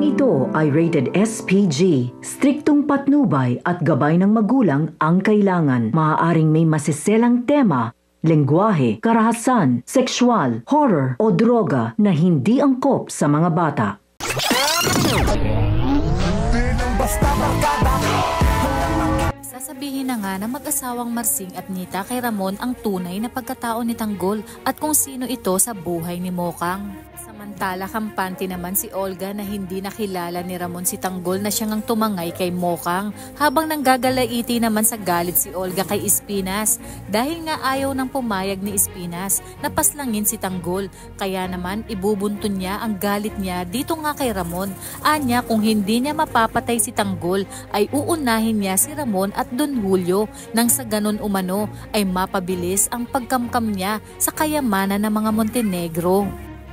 Programang ito ay rated SPG. Striktong patnubay at gabay ng magulang ang kailangan. Maaaring may masiselang tema, lengguwahe, karahasan, sexual, horror o droga na hindi angkop sa mga bata. Sasabihin na nga na mag-asawang Marsing at Nita kay Ramon ang tunay na pagkatao ni Tanggol at kung sino ito sa buhay ni Mokang. Samantala kampante naman si Olga na hindi nakilala ni Ramon si Tanggol na siya ngang tumangay kay Mokang, habang nanggagalaiti naman sa galit si Olga kay Espinas dahil nga ayaw nang pumayag ni Espinas na paslangin si Tanggol, kaya naman ibubuntun niya ang galit niya dito nga kay Ramon. Anya kung hindi niya mapapatay si Tanggol ay uunahin niya si Ramon at Don Julio nang sa ganon umano ay mapabilis ang pagkamkam niya sa kayamanan ng mga Montenegro.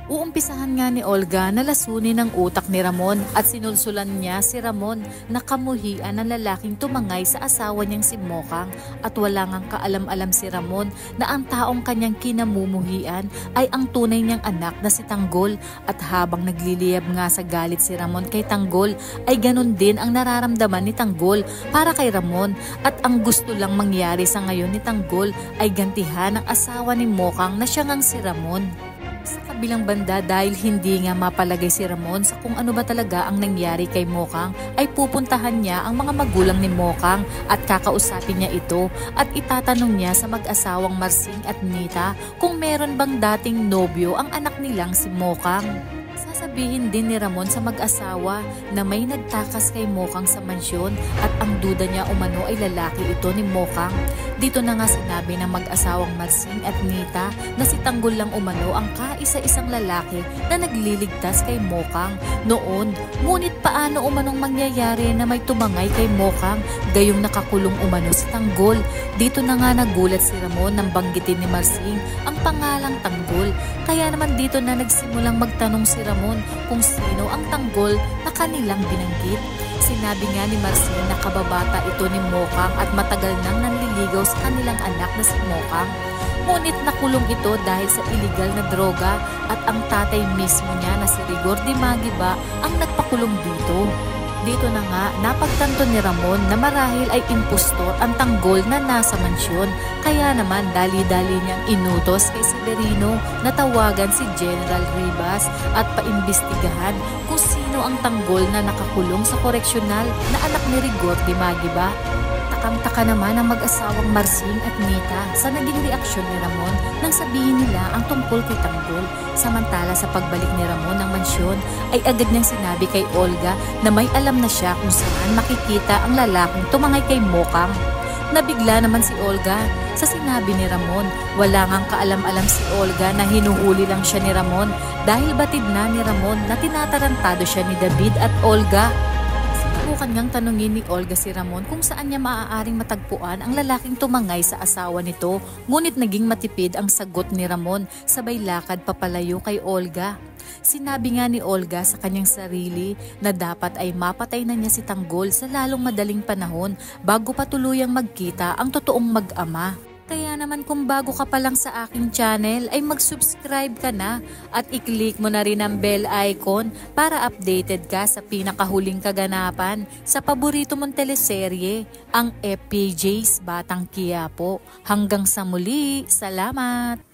Uumpisahan nga ni Olga na lasunin ang utak ni Ramon at sinulsulan niya si Ramon na kamuhian ng lalaking tumangay sa asawa niyang si Mokang, at wala ngang kaalam-alam si Ramon na ang taong kanyang kinamumuhian ay ang tunay niyang anak na si Tanggol, at habang nagliliyab nga sa galit si Ramon kay Tanggol ay ganun din ang nararamdaman ni Tanggol para kay Ramon, at ang gusto lang mangyari sa ngayon ni Tanggol ay gantihan ang asawa ni Mokang na siya ngang si Ramon. Sa kabilang banda, dahil hindi nga mapalagay si Ramon sa kung ano ba talaga ang nangyari kay Mokang, ay pupuntahan niya ang mga magulang ni Mokang at kakausapin niya ito at itatanong niya sa mag-asawang Marsing at Nita kung meron bang dating nobyo ang anak nilang si Mokang. Sasabihin din ni Ramon sa mag-asawa na may nagtakas kay Mokang sa mansyon at ang duda niya umano ay lalaki ito ni Mokang. Dito na nga sinabi ng mag-asawang Marsing at Nita na si Tanggol lang umano ang kaisa-isang lalaki na nagliligtas kay Mokang noon. Ngunit paano umanong mangyayari na may tumangay kay Mokang gayong nakakulong umano si Tanggol? Dito na nga nagulat si Ramon nang banggitin ni Marsing ang pangalang Tanggol. Kaya naman dito na nagsimulang magtanong si Ramon kung sino ang Tanggol na kanilang binanggit. Sinabi nga ni Marsing na kababata ito ni Mokang at matagal nang nanliligaw sa kanilang anak na si Mokang. Ngunit nakulong ito dahil sa illegal na droga at ang tatay mismo niya na si Rigor Di Magiba ang nagpakulong dito. Dito na nga napagtanto ni Ramon na marahil ay impostor ang Tanggol na nasa mansyon, kaya naman dali-dali niyang inutos kay Severino na tawagan si General Ribas at paimbestigahan kung sino ang Tanggol na nakakulong sa koreksyonal na anak ni Rigor Di Magiba. Takam-taka naman ang mag-asawang Marsing at Nita sa naging reaksyon ni Ramon nang sabihin nila ang tungkol kay Tanggol. Samantala sa pagbalik ni Ramon ng mansyon ay agad niyang sinabi kay Olga na may alam na siya kung saan makikita ang lalaking tumangay kay Mokang. Nabigla naman si Olga sa sinabi ni Ramon. Wala ngang kaalam-alam si Olga na hinuhuli lang siya ni Ramon dahil batid na ni Ramon na tinatarantado siya ni David at Olga. Subukan ngang tanungin ni Olga si Ramon kung saan niya maaaring matagpuan ang lalaking tumangay sa asawa nito, ngunit naging matipid ang sagot ni Ramon, sabay lakad papalayo kay Olga. Sinabi nga ni Olga sa kanyang sarili na dapat ay mapatay na niya si Tanggol sa lalong madaling panahon bago pa tuluyang magkita ang totoong mag-ama. Kaya naman kung bago ka pa lang sa aking channel ay mag-subscribe ka na at i-click mo na rin ang bell icon para updated ka sa pinakahuling kaganapan sa paborito mong teleserye, ang FPJ's Batang Quiapo. Hanggang sa muli, salamat!